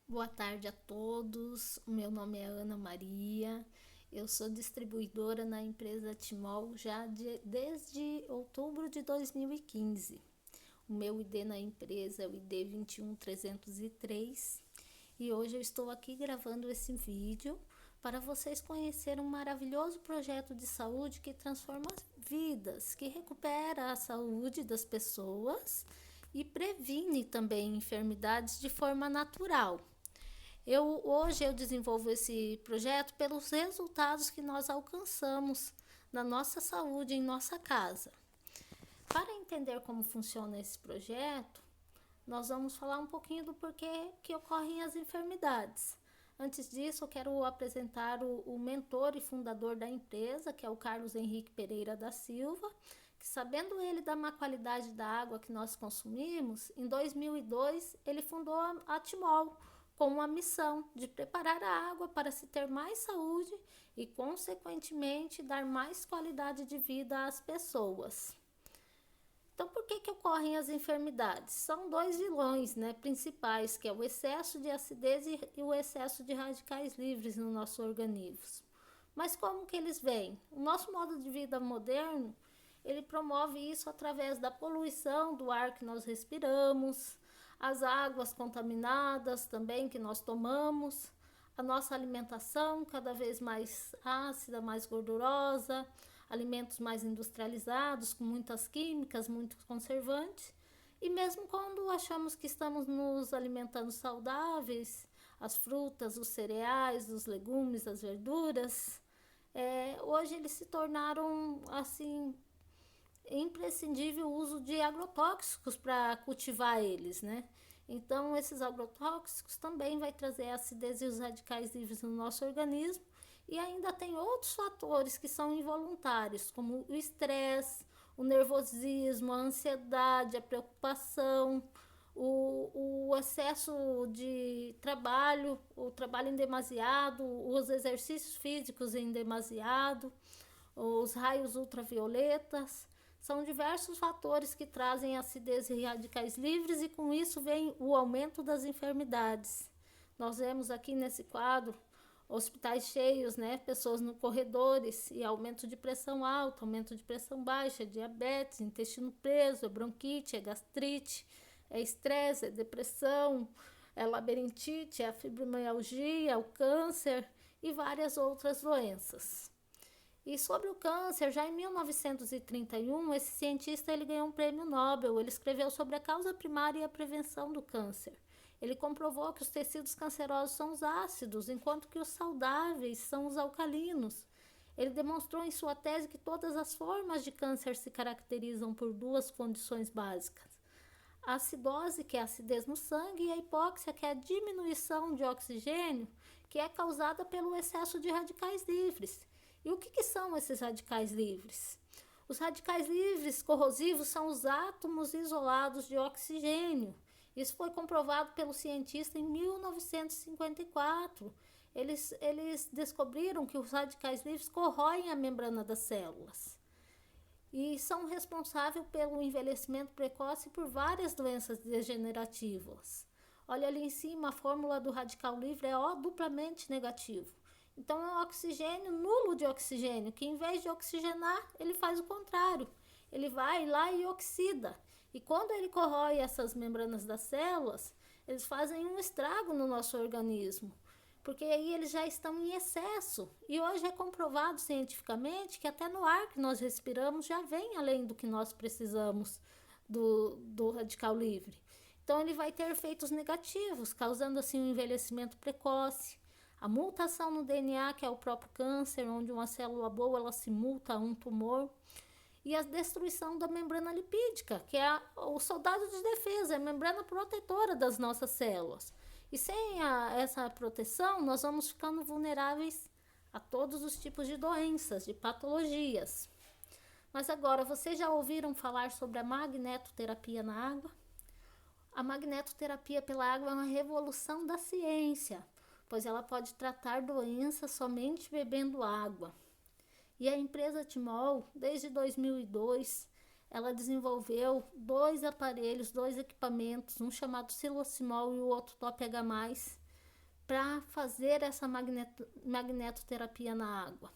Boa tarde a todos. O meu nome é Ana Maria. Eu sou distribuidora na empresa Timol desde outubro de 2015. O meu ID na empresa é o ID 21303 e hoje eu estou aqui gravando esse vídeo para vocês conhecerem um maravilhoso projeto de saúde que transforma vidas, que recupera a saúde das pessoas e previne também enfermidades de forma natural. Hoje eu desenvolvo esse projeto pelos resultados que nós alcançamos na nossa saúde em nossa casa. Para entender como funciona esse projeto, nós vamos falar um pouquinho do porquê que ocorrem as enfermidades. Antes disso, eu quero apresentar o mentor e fundador da empresa, que é o Carlos Henrique Pereira da Silva, que, sabendo ele da má qualidade da água que nós consumimos, em 2002 ele fundou a Timol, com uma missão de preparar a água para se ter mais saúde e, consequentemente, dar mais qualidade de vida às pessoas. Então, por que ocorrem as enfermidades? São dois vilões, principais, que é o excesso de acidez e o excesso de radicais livres no nosso organismo. Mas como que eles vêm? O nosso modo de vida moderno, ele promove isso através da poluição do ar que nós respiramos, as águas contaminadas também que nós tomamos, a nossa alimentação cada vez mais ácida, mais gordurosa, alimentos mais industrializados, com muitas químicas, muitos conservantes. E mesmo quando achamos que estamos nos alimentando saudáveis, as frutas, os cereais, os legumes, as verduras, hoje eles se tornaram assim imprescindível o uso de agrotóxicos para cultivar eles, Então, esses agrotóxicos também vai trazer a acidez e os radicais livres no nosso organismo. E ainda tem outros fatores que são involuntários, como o estresse, o nervosismo, a ansiedade, a preocupação, o excesso de trabalho, o trabalho em demasiado, os exercícios físicos em demasiado, os raios ultravioletas. São diversos fatores que trazem acidez e radicais livres e com isso vem o aumento das enfermidades. Nós vemos aqui nesse quadro hospitais cheios, pessoas no corredores e aumento de pressão alta, aumento de pressão baixa, diabetes, intestino preso, bronquite, gastrite, estresse, depressão, labirintite, a fibromialgia, o câncer e várias outras doenças. E sobre o câncer, já em 1931, esse cientista ele ganhou um prêmio Nobel. Ele escreveu sobre a causa primária e a prevenção do câncer. Ele comprovou que os tecidos cancerosos são os ácidos, enquanto que os saudáveis são os alcalinos. Ele demonstrou em sua tese que todas as formas de câncer se caracterizam por duas condições básicas: a acidose, que é a acidez no sangue, e a hipóxia, que é a diminuição de oxigênio, que é causada pelo excesso de radicais livres. E o que são esses radicais livres? Os radicais livres corrosivos são os átomos isolados de oxigênio. Isso foi comprovado pelo cientista em 1954. Eles descobriram que os radicais livres corroem a membrana das células e são responsáveis pelo envelhecimento precoce e por várias doenças degenerativas. Olha ali em cima, a fórmula do radical livre é O duplamente negativo. Então é um oxigênio nulo de oxigênio, que em vez de oxigenar, ele faz o contrário. Ele vai lá e oxida. E quando ele corrói essas membranas das células, eles fazem um estrago no nosso organismo, porque aí eles já estão em excesso. E hoje é comprovado cientificamente que até no ar que nós respiramos já vem além do que nós precisamos do radical livre. Então ele vai ter efeitos negativos, causando assim um envelhecimento precoce, a mutação no DNA, que é o próprio câncer, onde uma célula boa ela se muta a um tumor, e a destruição da membrana lipídica, que é o soldado de defesa, é a membrana protetora das nossas células. E sem essa proteção, nós vamos ficando vulneráveis a todos os tipos de doenças, de patologias. Mas agora, vocês já ouviram falar sobre a magnetoterapia na água? A magnetoterapia pela água é uma revolução da ciência, pois ela pode tratar doenças somente bebendo água. E a empresa Timol, desde 2002, ela desenvolveu dois aparelhos, dois equipamentos, um chamado Silocimol e o outro Top H+, para fazer essa magnetoterapia na água.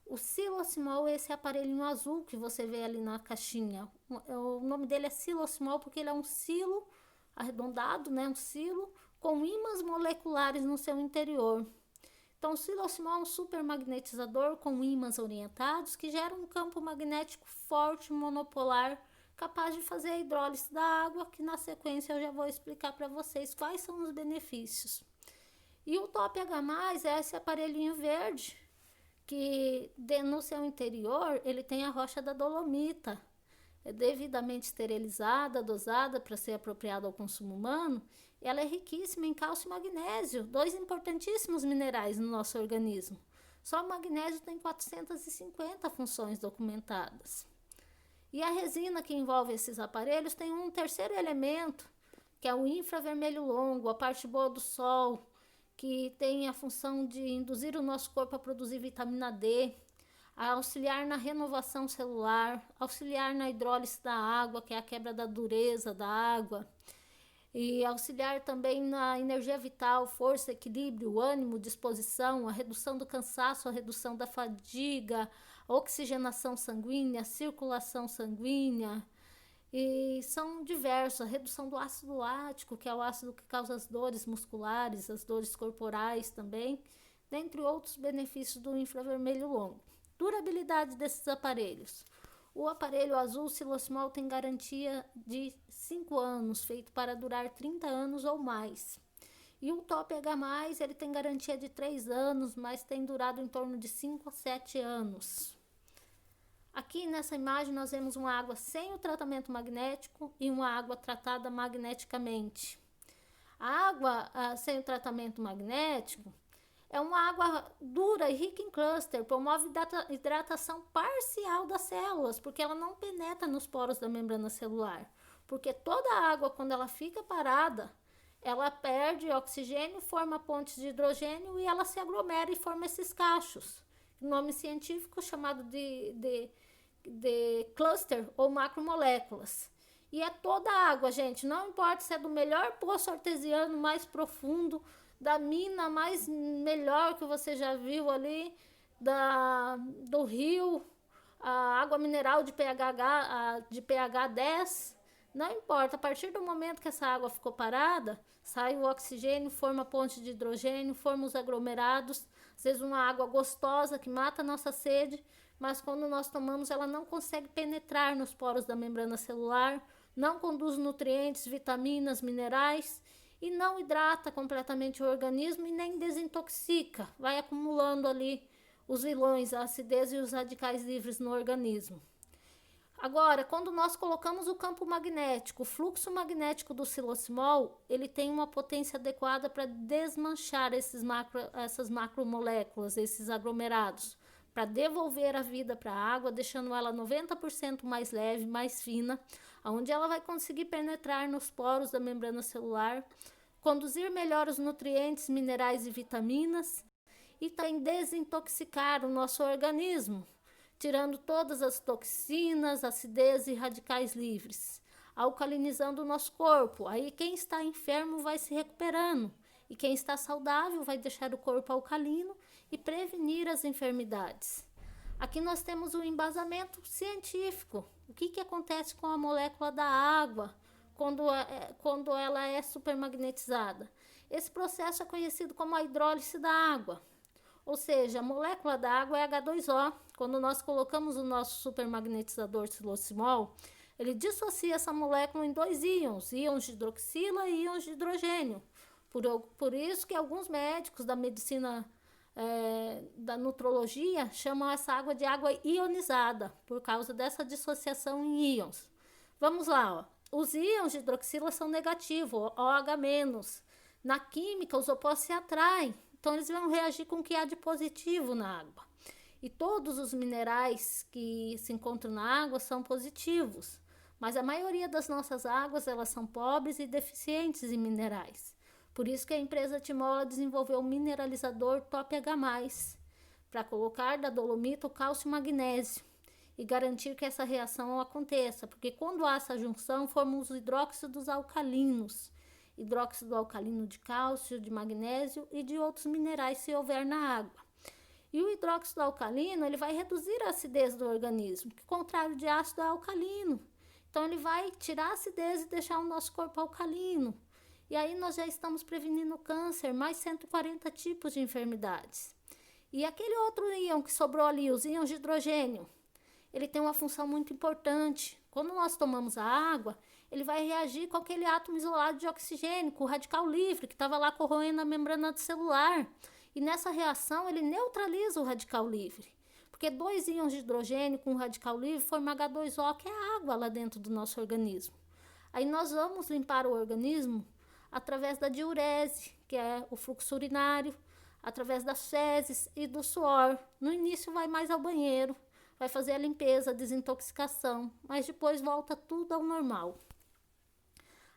O Silosimol é esse aparelhinho azul que você vê ali na caixinha. O nome dele é Silosimol porque ele é um silo arredondado, né? Um silo com ímãs moleculares no seu interior. Então, o Silosimol é um supermagnetizador com ímãs orientados que gera um campo magnético forte monopolar capaz de fazer a hidrólise da água, que na sequência eu já vou explicar para vocês quais são os benefícios. E o Top H+, é esse aparelhinho verde, que no seu interior ele tem a rocha da dolomita. É devidamente esterilizada, dosada para ser apropriada ao consumo humano. Ela é riquíssima em cálcio e magnésio, dois importantíssimos minerais no nosso organismo. Só o magnésio tem 450 funções documentadas. E a resina que envolve esses aparelhos tem um terceiro elemento, que é o infravermelho longo, a parte boa do sol, que tem a função de induzir o nosso corpo a produzir vitamina D, a auxiliar na renovação celular, auxiliar na hidrólise da água, que é a quebra da dureza da água, e auxiliar também na energia vital, força, equilíbrio, ânimo, disposição, a redução do cansaço, a redução da fadiga, a oxigenação sanguínea, a circulação sanguínea, e são diversos, a redução do ácido lático, que é o ácido que causa as dores musculares, as dores corporais também, dentre outros benefícios do infravermelho longo. Durabilidade desses aparelhos. O aparelho azul Silosimol tem garantia de 5 anos, feito para durar 30 anos ou mais. E o Top H+, ele tem garantia de 3 anos, mas tem durado em torno de 5 a 7 anos. Aqui nessa imagem nós vemos uma água sem o tratamento magnético e uma água tratada magneticamente. A água sem o tratamento magnético é uma água dura e rica em cluster, promove hidratação parcial das células, porque ela não penetra nos poros da membrana celular. Porque toda a água, quando ela fica parada, ela perde oxigênio, forma pontes de hidrogênio e ela se aglomera e forma esses cachos. Nome científico chamado de cluster ou macromoléculas. E é toda a água, gente, não importa se é do melhor poço artesiano mais profundo, da mina mais melhor que você já viu ali, do rio, a água mineral de pH 10, não importa, a partir do momento que essa água ficou parada, sai o oxigênio, forma ponte de hidrogênio, forma os aglomerados, às vezes uma água gostosa que mata a nossa sede, mas quando nós tomamos ela não consegue penetrar nos poros da membrana celular, não conduz nutrientes, vitaminas, minerais e não hidrata completamente o organismo e nem desintoxica, vai acumulando ali os vilões, a acidez e os radicais livres no organismo. Agora, quando nós colocamos o campo magnético, o fluxo magnético do Silosimol, ele tem uma potência adequada para desmanchar essas macromoléculas, esses aglomerados, para devolver a vida para a água, deixando ela 90% mais leve, mais fina, onde ela vai conseguir penetrar nos poros da membrana celular, conduzir melhor os nutrientes, minerais e vitaminas e também desintoxicar o nosso organismo, tirando todas as toxinas, acidez e radicais livres, alcalinizando o nosso corpo. Aí quem está enfermo vai se recuperando e quem está saudável vai deixar o corpo alcalino e prevenir as enfermidades. Aqui nós temos o embasamento científico. O que acontece com a molécula da água quando ela é supermagnetizada? Esse processo é conhecido como a hidrólise da água. Ou seja, a molécula da água é H2O. Quando nós colocamos o nosso supermagnetizador Silosimol, ele dissocia essa molécula em 2 íons, íons de hidroxila e íons de hidrogênio. Por isso que alguns médicos da medicina da nutrologia chamam essa água de água ionizada, por causa dessa dissociação em íons. Vamos lá, ó. Os íons de hidroxila são negativos, OH-. Na química, os opostos se atraem, então eles vão reagir com o que há de positivo na água. E todos os minerais que se encontram na água são positivos, mas a maioria das nossas águas elas são pobres e deficientes em minerais. Por isso que a empresa Timola desenvolveu o mineralizador Top H+, para colocar da dolomita o cálcio e o magnésio e garantir que essa reação aconteça, porque quando há essa junção, formam os hidróxidos alcalinos. hidróxido alcalino de cálcio, de magnésio e de outros minerais se houver na água. E o hidróxido alcalino, ele vai reduzir a acidez do organismo, que contrário de ácido é alcalino. Então, ele vai tirar a acidez e deixar o nosso corpo alcalino. E aí nós já estamos prevenindo câncer, mais 140 tipos de enfermidades. E aquele outro íon que sobrou ali, os íons de hidrogênio, ele tem uma função muito importante. Quando nós tomamos a água, ele vai reagir com aquele átomo isolado de oxigênio, com o radical livre, que estava lá corroendo a membrana celular. E nessa reação, ele neutraliza o radical livre. Porque 2 íons de hidrogênio com o radical livre formam H2O, que é água lá dentro do nosso organismo. Aí nós vamos limpar o organismo através da diurese, que é o fluxo urinário, através das fezes e do suor. No início vai mais ao banheiro, vai fazer a limpeza, a desintoxicação, mas depois volta tudo ao normal.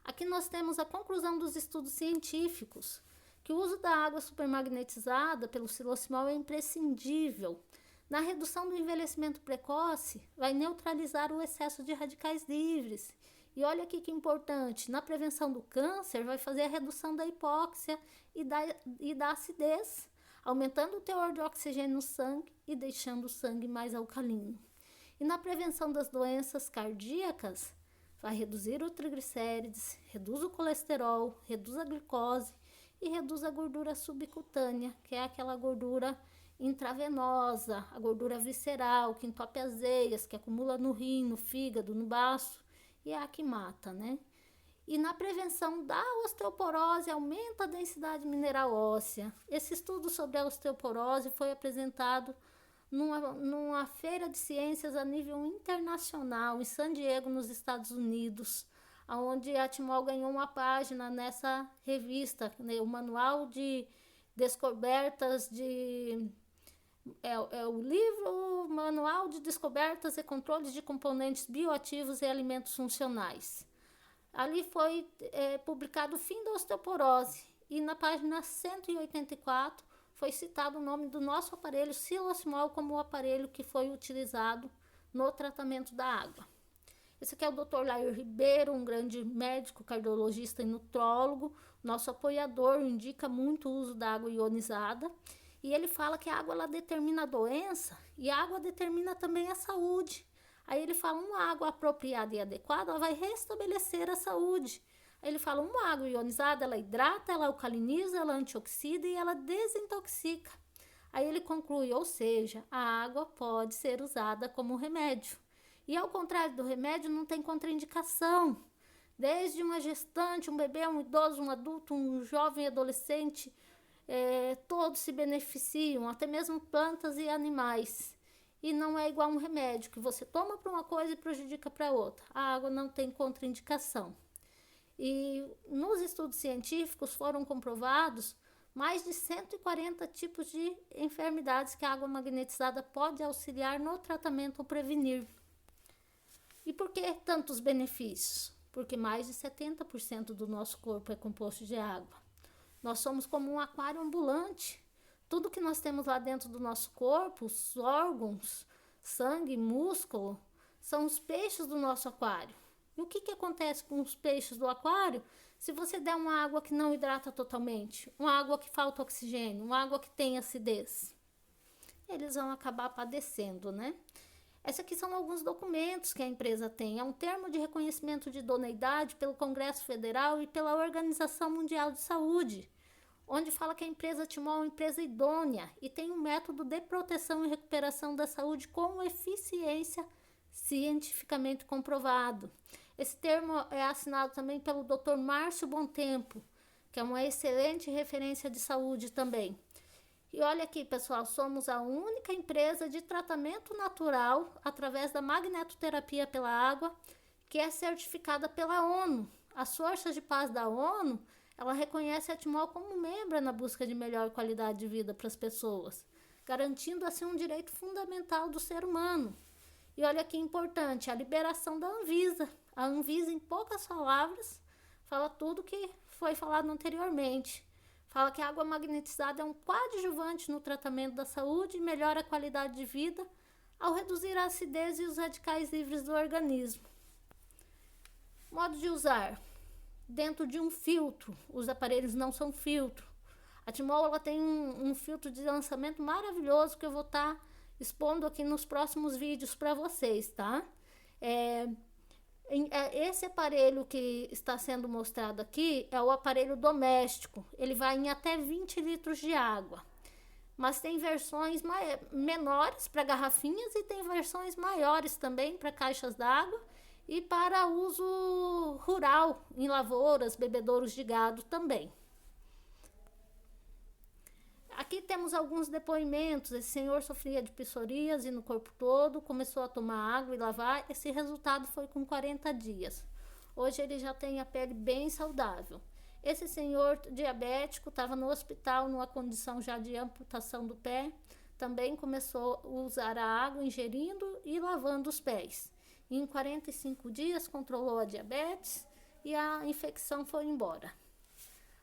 Aqui nós temos a conclusão dos estudos científicos, que o uso da água supermagnetizada pelo silosimol é imprescindível. Na redução do envelhecimento precoce, vai neutralizar o excesso de radicais livres. E olha aqui que importante, na prevenção do câncer, vai fazer a redução da hipóxia e da acidez, aumentando o teor de oxigênio no sangue e deixando o sangue mais alcalino. E na prevenção das doenças cardíacas, vai reduzir o triglicérides, reduz o colesterol, reduz a glicose e reduz a gordura subcutânea, que é aquela gordura intravenosa, a gordura visceral, que entope as veias, que acumula no rim, no fígado, no baço, e é a que mata, né? E na prevenção da osteoporose, aumenta a densidade mineral óssea. Esse estudo sobre a osteoporose foi apresentado numa feira de ciências a nível internacional, em San Diego, nos Estados Unidos, onde a Timol ganhou uma página nessa revista, né, o Manual de Descobertas de... o livro Manual de Descobertas e Controles de Componentes Bioativos e Alimentos Funcionais. Ali foi publicado o fim da osteoporose e na página 184 foi citado o nome do nosso aparelho silosimol como o aparelho que foi utilizado no tratamento da água. Esse aqui é o Dr. Lair Ribeiro, um grande médico, cardiologista e nutrólogo, nosso apoiador, indica muito o uso da água ionizada. E ele fala que a água ela determina a doença e a água determina também a saúde. Aí ele fala, uma água apropriada e adequada ela vai restabelecer a saúde. Aí ele fala, uma água ionizada, ela hidrata, ela alcaliniza, ela antioxida e ela desintoxica. Aí ele conclui, ou seja, a água pode ser usada como remédio. E ao contrário do remédio, não tem contraindicação. Desde uma gestante, um bebê, um idoso, um adulto, um jovem adolescente, todos se beneficiam, até mesmo plantas e animais. E não é igual um remédio, que você toma para uma coisa e prejudica para outra. A água não tem contraindicação. E nos estudos científicos foram comprovados mais de 140 tipos de enfermidades que a água magnetizada pode auxiliar no tratamento ou prevenir. E por que tantos benefícios? Porque mais de 70% do nosso corpo é composto de água. Nós somos como um aquário ambulante. Tudo que nós temos lá dentro do nosso corpo, os órgãos, sangue, músculo, são os peixes do nosso aquário. E o que acontece com os peixes do aquário se você der uma água que não hidrata totalmente? Uma água que falta oxigênio, uma água que tem acidez? Eles vão acabar padecendo, né? Esses aqui são alguns documentos que a empresa tem. É um termo de reconhecimento de idoneidade pelo Congresso Federal e pela Organização Mundial de Saúde, onde fala que a empresa Timol é uma empresa idônea e tem um método de proteção e recuperação da saúde com eficiência cientificamente comprovado. Esse termo é assinado também pelo Dr. Márcio Bontempo, que é uma excelente referência de saúde também. E olha aqui, pessoal, somos a única empresa de tratamento natural através da magnetoterapia pela água que é certificada pela ONU. As Forças de Paz da ONU, ela reconhece a Timol como membro na busca de melhor qualidade de vida para as pessoas, garantindo assim um direito fundamental do ser humano. E olha que importante, a liberação da Anvisa. A Anvisa, em poucas palavras, fala tudo que foi falado anteriormente. Fala que a água magnetizada é um coadjuvante no tratamento da saúde e melhora a qualidade de vida ao reduzir a acidez e os radicais livres do organismo. Modo de usar. dentro de um filtro. Os aparelhos não são filtro. A Timol, ela tem um filtro de lançamento maravilhoso que eu vou estar expondo aqui nos próximos vídeos para vocês, tá? Esse aparelho que está sendo mostrado aqui é o aparelho doméstico. Ele vai em até 20 litros de água. Mas tem versões menores para garrafinhas e tem versões maiores também para caixas d'água e para uso rural, em lavouras, bebedouros de gado também. Aqui temos alguns depoimentos. Esse senhor sofria de psoríase no corpo todo, começou a tomar água e lavar. Esse resultado foi com 40 dias. Hoje ele já tem a pele bem saudável. Esse senhor diabético estava no hospital numa condição já de amputação do pé. Também começou a usar a água ingerindo e lavando os pés. E em 45 dias controlou a diabetes e a infecção foi embora.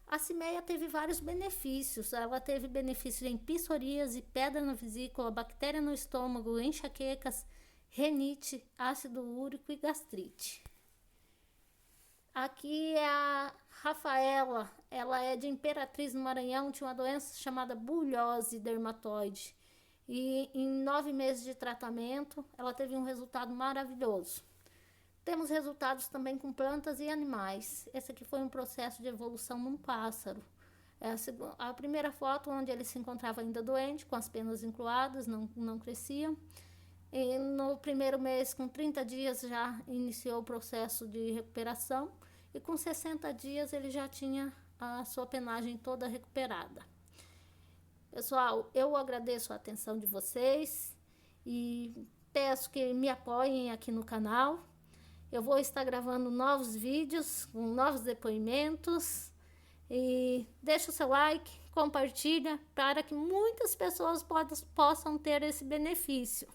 A Cimeia teve vários benefícios. Ela teve benefícios em psoríase, pedra na vesícula, bactéria no estômago, enxaquecas, renite, ácido úrico e gastrite. Aqui é a Rafaela. Ela é de Imperatriz, no Maranhão, tinha uma doença chamada bulhose dermatoide. E em 9 meses de tratamento, ela teve um resultado maravilhoso. Temos resultados também com plantas e animais. Esse aqui foi um processo de evolução num pássaro. A primeira foto, onde ele se encontrava ainda doente, com as penas encruadas, não crescia. E no primeiro mês, com 30 dias, já iniciou o processo de recuperação. E com 60 dias, ele já tinha a sua penagem toda recuperada. Pessoal, eu agradeço a atenção de vocês e peço que me apoiem aqui no canal. Eu vou estar gravando novos vídeos, com novos depoimentos. E deixa o seu like, compartilha, para que muitas pessoas possam ter esse benefício.